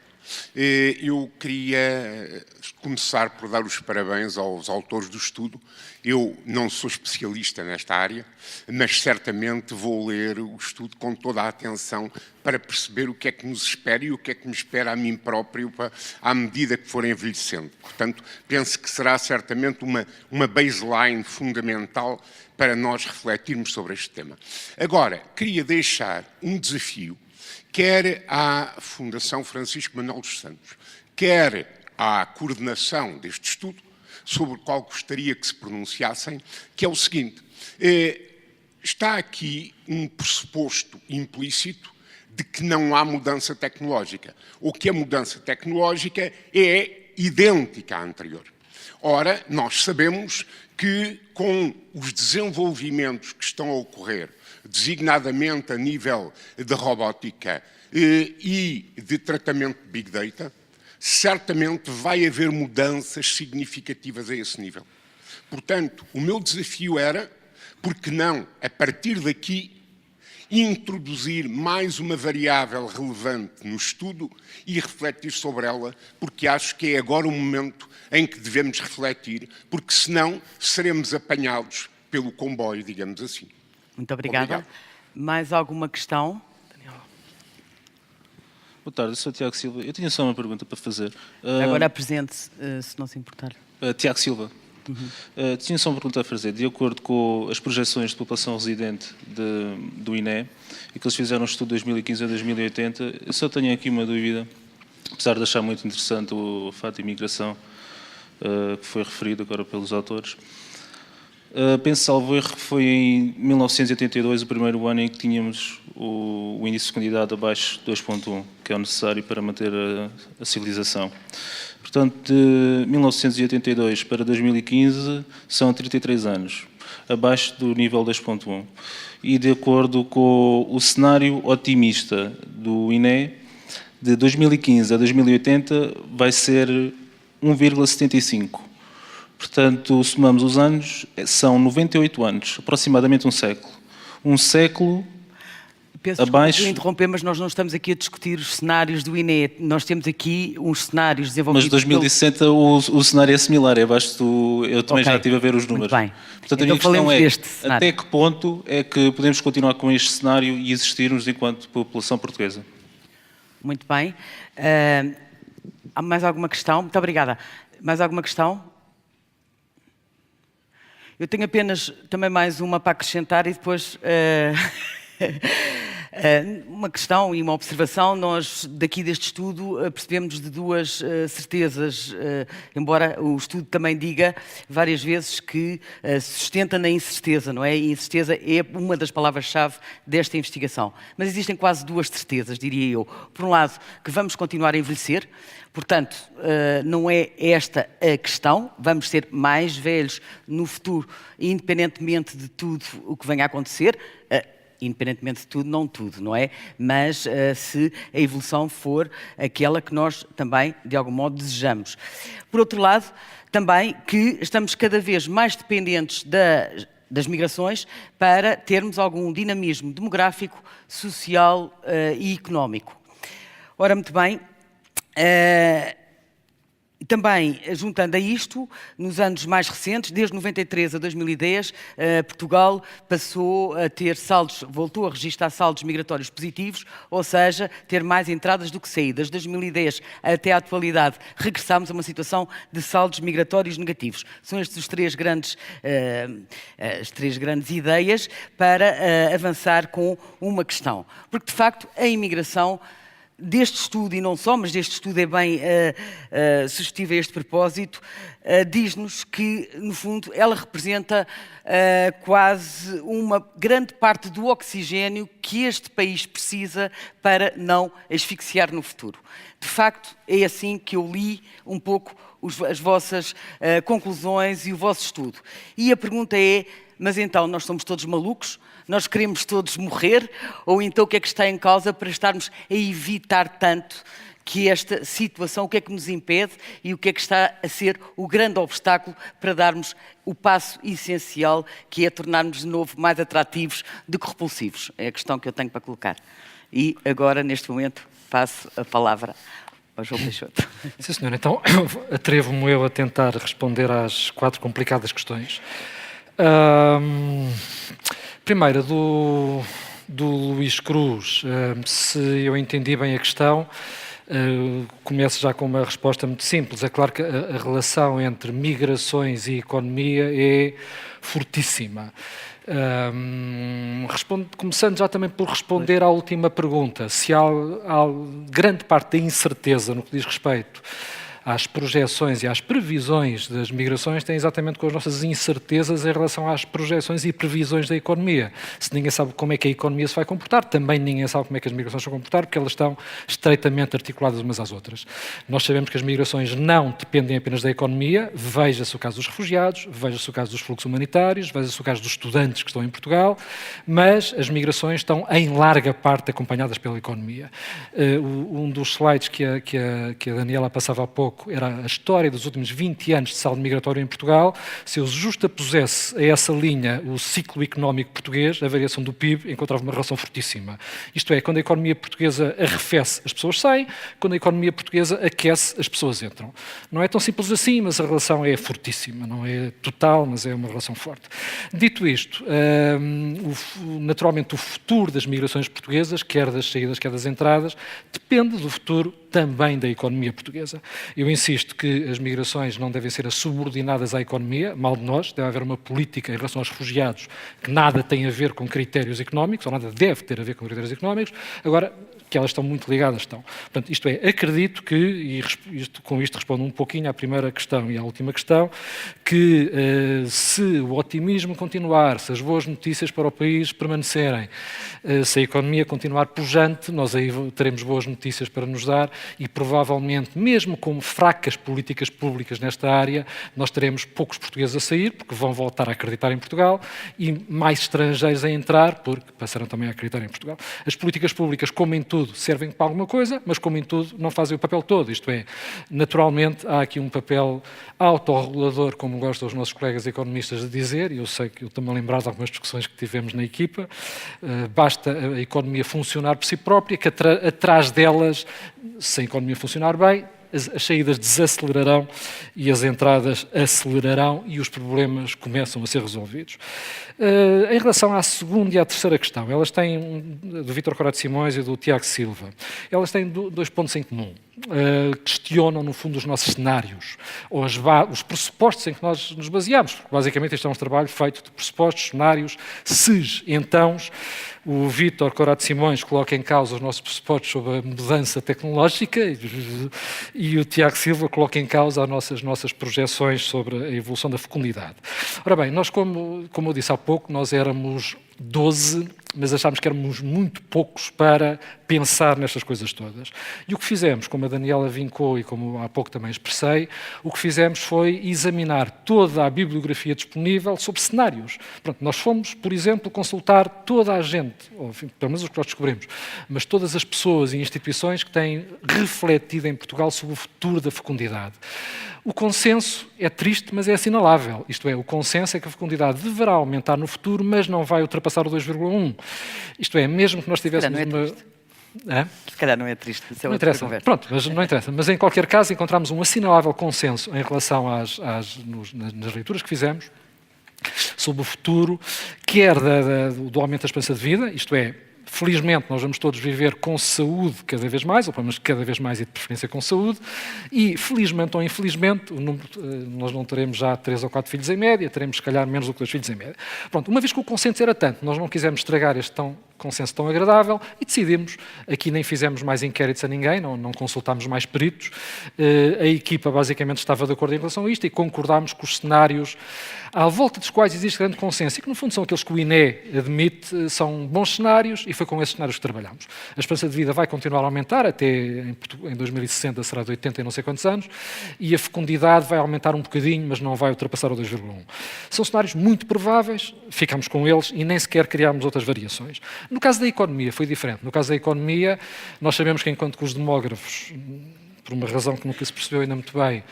Eu queria começar por dar os parabéns aos autores do estudo. Eu não sou especialista nesta área, mas certamente vou ler o estudo com toda a atenção para perceber o que é que nos espera e o que é que me espera a mim próprio à medida que for envelhecendo. Portanto, penso que será certamente uma baseline fundamental para nós refletirmos sobre este tema. Agora, queria deixar um desafio, quer à Fundação Francisco Manuel dos Santos, quer à coordenação deste estudo, sobre o qual gostaria que se pronunciassem, que é o seguinte: está aqui um pressuposto implícito de que não há mudança tecnológica, ou que a mudança tecnológica é idêntica à anterior. Ora, nós sabemos que com os desenvolvimentos que estão a ocorrer, designadamente a nível de robótica e de tratamento de Big Data, certamente vai haver mudanças significativas a esse nível. Portanto, o meu desafio era, por que não, a partir daqui, introduzir mais uma variável relevante no estudo e refletir sobre ela, porque acho que é agora o momento em que devemos refletir, porque senão seremos apanhados pelo comboio, digamos assim. Muito obrigada. Obrigado. Mais alguma questão? Boa tarde, eu sou o Tiago Silva. Eu tinha só uma pergunta para fazer. Agora apresente-se, se não se importar. Tiago Silva. Tinha só uma pergunta a fazer. De acordo com as projeções de população residente do INE, e que eles fizeram um estudo de 2015 a 2080, eu só tenho aqui uma dúvida, apesar de achar muito interessante o fato de imigração, que foi referido agora pelos autores. Penso, salvo erro, que foi em 1982 o primeiro ano em que tínhamos o índice de fecundidade abaixo de 2.1, que é o necessário para manter a civilização. Portanto, de 1982 para 2015 são 33 anos, abaixo do nível 2.1. E de acordo com o cenário otimista do INE, de 2015 a 2080 vai ser 1,75. Portanto, somamos os anos, são 98 anos, aproximadamente um século. Um século Peço abaixo... desculpa de interromper, mas nós não estamos aqui a discutir os cenários do INE. Nós temos aqui uns cenários desenvolvidos... Mas 2060 o cenário é similar, é abaixo do... Eu também já estive a ver os números. Muito bem. Portanto, a Então minha questão é, deste cenário. até que ponto é que podemos continuar com este cenário e existirmos enquanto população portuguesa? Muito bem. Há mais alguma questão? Muito obrigada. Mais alguma questão? Eu tenho apenas também mais uma para acrescentar e depois uma questão e uma observação. Nós, daqui deste estudo, percebemos de duas certezas, embora o estudo também diga várias vezes que se sustenta na incerteza, não é? E incerteza é uma das palavras-chave desta investigação. Mas existem quase duas certezas, diria eu. Por um lado, que vamos continuar a envelhecer. Portanto, não é esta a questão, vamos ser mais velhos no futuro, independentemente de tudo o que venha a acontecer, independentemente de tudo, não tudo, não é? Mas se a evolução for aquela que nós também, de algum modo, desejamos. Por outro lado, também que estamos cada vez mais dependentes das migrações para termos algum dinamismo demográfico, social e económico. Ora, muito bem. Também, juntando a isto, nos anos mais recentes, desde 93 a 2010, Portugal passou a ter saldos, voltou a registrar saldos migratórios positivos, ou seja, ter mais entradas do que saídas. De 2010 até à atualidade, regressámos a uma situação de saldos migratórios negativos. São estas as três grandes ideias para avançar com uma questão. Porque, de facto, a imigração deste estudo, e não só, mas deste estudo é bem sugestivo a este propósito, diz-nos que, no fundo, ela representa quase uma grande parte do oxigênio que este país precisa para não asfixiar no futuro. De facto, é assim que eu li um pouco as vossas conclusões e o vosso estudo. E a pergunta é, mas então nós somos todos malucos? Nós queremos todos morrer? Ou então o que é que está em causa para estarmos a evitar tanto que esta situação, o que é que nos impede e o que é que está a ser o grande obstáculo para darmos o passo essencial, que é tornarmos de novo mais atrativos do que repulsivos? É a questão que eu tenho para colocar. E agora, neste momento, passo a palavra ao João Peixoto. Sim, senhor. Então, atrevo-me eu a tentar responder às 4 complicadas questões. Primeira, do Luís Cruz, se eu entendi bem a questão, começo já com uma resposta muito simples. É claro que a relação entre migrações e economia é fortíssima. Começando já também por responder à última pergunta, se há grande parte da incerteza no que diz respeito às projeções e às previsões das migrações tem exatamente com as nossas incertezas em relação às projeções e previsões da economia. Se ninguém sabe como é que a economia se vai comportar, também ninguém sabe como é que as migrações se vão comportar, porque elas estão estreitamente articuladas umas às outras. Nós sabemos que as migrações não dependem apenas da economia, veja-se o caso dos refugiados, veja-se o caso dos fluxos humanitários, veja-se o caso dos estudantes que estão em Portugal, mas as migrações estão em larga parte acompanhadas pela economia. Um dos slides que a Daniela passava há pouco coloco era a história dos últimos 20 anos de saldo migratório em Portugal. Se eu justapusesse a essa linha o ciclo económico português, a variação do PIB, encontrava uma relação fortíssima. Isto é, quando a economia portuguesa arrefece, as pessoas saem, quando a economia portuguesa aquece, as pessoas entram. Não é tão simples assim, mas a relação é fortíssima. Não é total, mas é uma relação forte. Dito isto, naturalmente o futuro das migrações portuguesas, quer das saídas, quer das entradas, depende do futuro também da economia portuguesa. Eu insisto que as migrações não devem ser subordinadas à economia, mal de nós, deve haver uma política em relação aos refugiados que nada tem a ver com critérios económicos, ou nada deve ter a ver com critérios económicos. Agora, que elas estão muito ligadas, estão. Portanto, isto é, acredito que, e com isto respondo um pouquinho à primeira questão e à última questão, que se o otimismo continuar, se as boas notícias para o país permanecerem, se a economia continuar pujante, nós aí teremos boas notícias para nos dar e provavelmente, mesmo com fracas políticas públicas nesta área, nós teremos poucos portugueses a sair, porque vão voltar a acreditar em Portugal, e mais estrangeiros a entrar, porque passarão também a acreditar em Portugal. As políticas públicas, como em tudo, servem para alguma coisa, mas como em tudo, não fazem o papel todo. Isto é, naturalmente, há aqui um papel autorregulador, como gostam os nossos colegas economistas de dizer, e eu sei que eu estou-me a lembrar de algumas discussões que tivemos na equipa, basta a economia funcionar por si própria, que atrás delas, se a economia funcionar bem, as saídas desacelerarão e as entradas acelerarão e os problemas começam a ser resolvidos. Em relação à segunda e à terceira questão, elas têm, do Vítor Corrado Simões e do Tiago Silva, elas têm dois pontos em comum. Questionam, no fundo, os nossos cenários, ou os pressupostos em que nós nos baseamos, porque basicamente este é um trabalho feito de pressupostos, cenários, ses, entãos. O Vítor Corrado Simões coloca em causa os nossos pressupostos sobre a mudança tecnológica e o Tiago Silva coloca em causa as nossas projeções sobre a evolução da fecundidade. Ora bem, nós, como eu disse há pouco, nós éramos 12, mas achámos que éramos muito poucos para pensar nestas coisas todas. E o que fizemos, como a Daniela vincou e como há pouco também expressei, o que fizemos foi examinar toda a bibliografia disponível sobre cenários. Pronto, nós fomos, por exemplo, consultar toda a gente, ou enfim, pelo menos os que nós descobrimos, mas todas as pessoas e instituições que têm refletido em Portugal sobre o futuro da fecundidade. O consenso é triste, mas é assinalável. Isto é, o consenso é que a fecundidade deverá aumentar no futuro, mas não vai ultrapassar o 2,1. Isto é, mesmo que nós tivéssemos Se calhar não é triste, isso é não outra interessa. conversa. Pronto, mas não interessa. Mas em qualquer caso encontramos um assinalável consenso em relação nas leituras que fizemos sobre o futuro, quer do aumento da esperança de vida, isto é, felizmente nós vamos todos viver com saúde cada vez mais, ou pelo menos cada vez mais e de preferência com saúde, e felizmente ou infelizmente nós não teremos já 3 ou 4 filhos em média, teremos se calhar menos do que 2 filhos em média. Pronto, uma vez que o consenso era tanto, nós não quisemos estragar este consenso tão agradável e decidimos, aqui nem fizemos mais inquéritos a ninguém, não consultámos mais peritos, a equipa basicamente estava de acordo em relação a isto e concordámos com os cenários à volta dos quais existe grande consenso e que no fundo são aqueles que o INE admite, são bons cenários e foi com esses cenários que trabalhamos. A esperança de vida vai continuar a aumentar, até em 2060 será de 80 e não sei quantos anos, e a fecundidade vai aumentar um bocadinho, mas não vai ultrapassar o 2,1. São cenários muito prováveis, ficamos com eles e nem sequer criámos outras variações. No caso da economia foi diferente. No caso da economia, nós sabemos que enquanto que os demógrafos, por uma razão que nunca se percebeu ainda muito bem,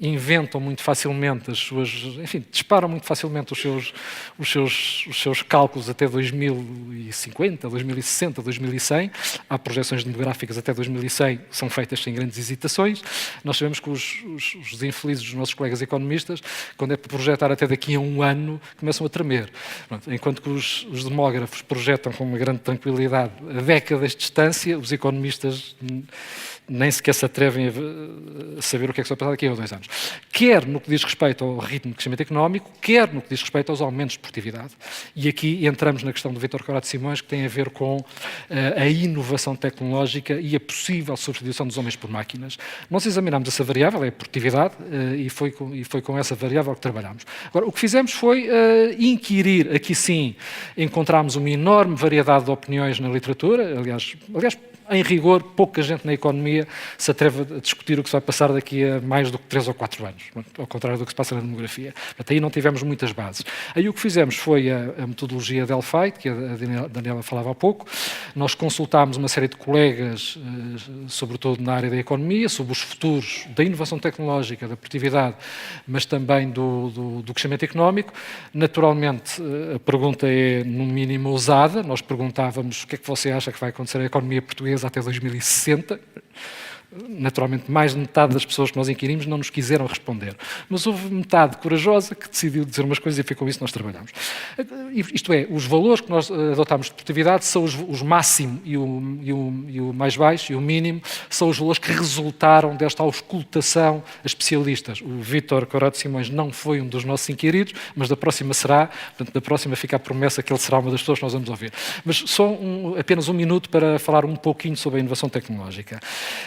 inventam muito facilmente as suas, enfim, disparam muito facilmente os seus cálculos até 2050, 2060, 2100. Há projeções demográficas até 2100 que são feitas sem grandes hesitações. Nós sabemos que os infelizes dos nossos colegas economistas, quando é para projetar até daqui a um ano, começam a tremer. Pronto, enquanto que os demógrafos projetam com uma grande tranquilidade a décadas de distância, os economistas nem sequer se atrevem a saber o que é que se vai passar daqui a 2 anos. Quer no que diz respeito ao ritmo de crescimento económico, quer no que diz respeito aos aumentos de produtividade. E aqui entramos na questão do Vítor Corrado Simões, que tem a ver com a inovação tecnológica e a possível substituição dos homens por máquinas. Nós examinamos essa variável, é a produtividade, e foi com essa variável que trabalhamos. Agora, o que fizemos foi inquirir, aqui sim, encontramos uma enorme variedade de opiniões na literatura, aliás, em rigor, pouca gente na economia se atreve a discutir o que se vai passar daqui a mais do que 3 ou 4 anos, ao contrário do que se passa na demografia. Portanto, aí não tivemos muitas bases. Aí o que fizemos foi a metodologia Delphi, que a Daniela falava há pouco. Nós consultámos uma série de colegas, sobretudo na área da economia, sobre os futuros da inovação tecnológica, da produtividade, mas também do crescimento económico. Naturalmente, a pergunta é, no mínimo, ousada. Nós perguntávamos o que é que você acha que vai acontecer à economia portuguesa até 2060. Naturalmente, mais de metade das pessoas que nós inquirimos não nos quiseram responder. Mas houve metade corajosa que decidiu dizer umas coisas e foi com isso que nós trabalhamos. Isto é, os valores que nós adotámos de produtividade são os máximo e o mais baixo e o mínimo, são os valores que resultaram desta auscultação a especialistas. O Vítor Corrado Simões não foi um dos nossos inquiridos, mas da próxima será. Portanto, da próxima fica a promessa que ele será uma das pessoas que nós vamos ouvir. Mas só apenas um minuto para falar um pouquinho sobre a inovação tecnológica.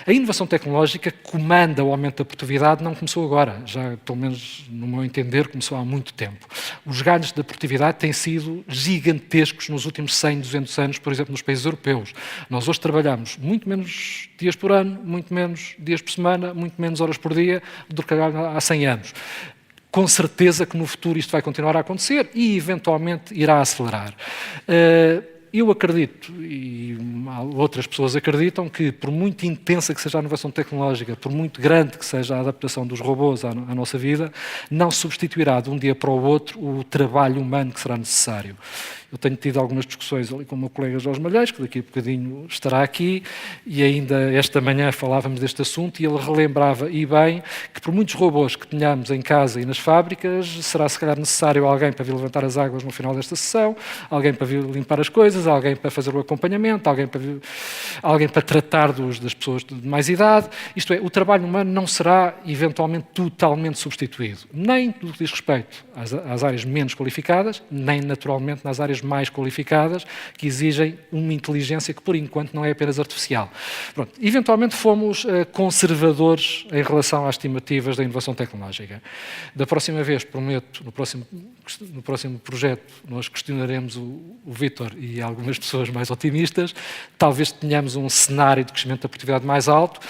A inovação tecnológica comanda o aumento da produtividade, não começou agora, já, pelo menos no meu entender, começou há muito tempo. Os ganhos da produtividade têm sido gigantescos nos últimos 100, 200 anos, por exemplo, nos países europeus. Nós hoje trabalhamos muito menos dias por ano, muito menos dias por semana, muito menos horas por dia do que há 100 anos. Com certeza que no futuro isto vai continuar a acontecer e, eventualmente, irá acelerar. Eu acredito, e outras pessoas acreditam, que por muito intensa que seja a inovação tecnológica, por muito grande que seja a adaptação dos robôs à nossa vida, não substituirá de um dia para o outro o trabalho humano que será necessário. Eu tenho tido algumas discussões ali com o meu colega Jorge Malheiros, que daqui a bocadinho estará aqui, e ainda esta manhã falávamos deste assunto, e ele relembrava, e bem, que por muitos robôs que tenhamos em casa e nas fábricas, será se calhar necessário alguém para vir levantar as águas no final desta sessão, alguém para vir limpar as coisas, alguém para fazer o acompanhamento, alguém para tratar das pessoas de mais idade. Isto é, o trabalho humano não será eventualmente totalmente substituído, nem no que diz respeito às áreas menos qualificadas, nem naturalmente nas áreas mais qualificadas, que exigem uma inteligência que, por enquanto, não é apenas artificial. Pronto. Eventualmente fomos conservadores em relação às estimativas da inovação tecnológica. Da próxima vez, prometo, no próximo projeto, nós questionaremos o Vítor e algumas pessoas mais otimistas, talvez tenhamos um cenário de crescimento da produtividade mais alto,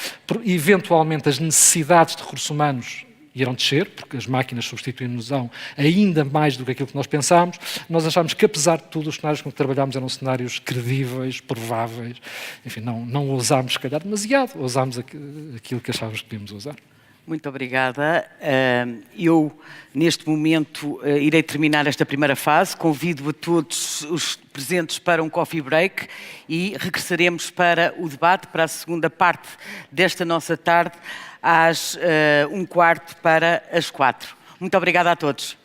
eventualmente as necessidades de recursos humanos irão descer, porque as máquinas substituem-nos ainda mais do que aquilo que nós pensámos. Nós achámos que, apesar de tudo, os cenários com que trabalhámos eram cenários credíveis, prováveis. Enfim, não ousámos, se calhar, demasiado. Ousámos aquilo que achávamos que podíamos usar. Muito obrigada. Eu, neste momento, irei terminar esta primeira fase. Convido a todos os presentes para um coffee break e regressaremos para o debate, para a segunda parte desta nossa tarde, às 1:15 para as 4. Muito obrigada a todos.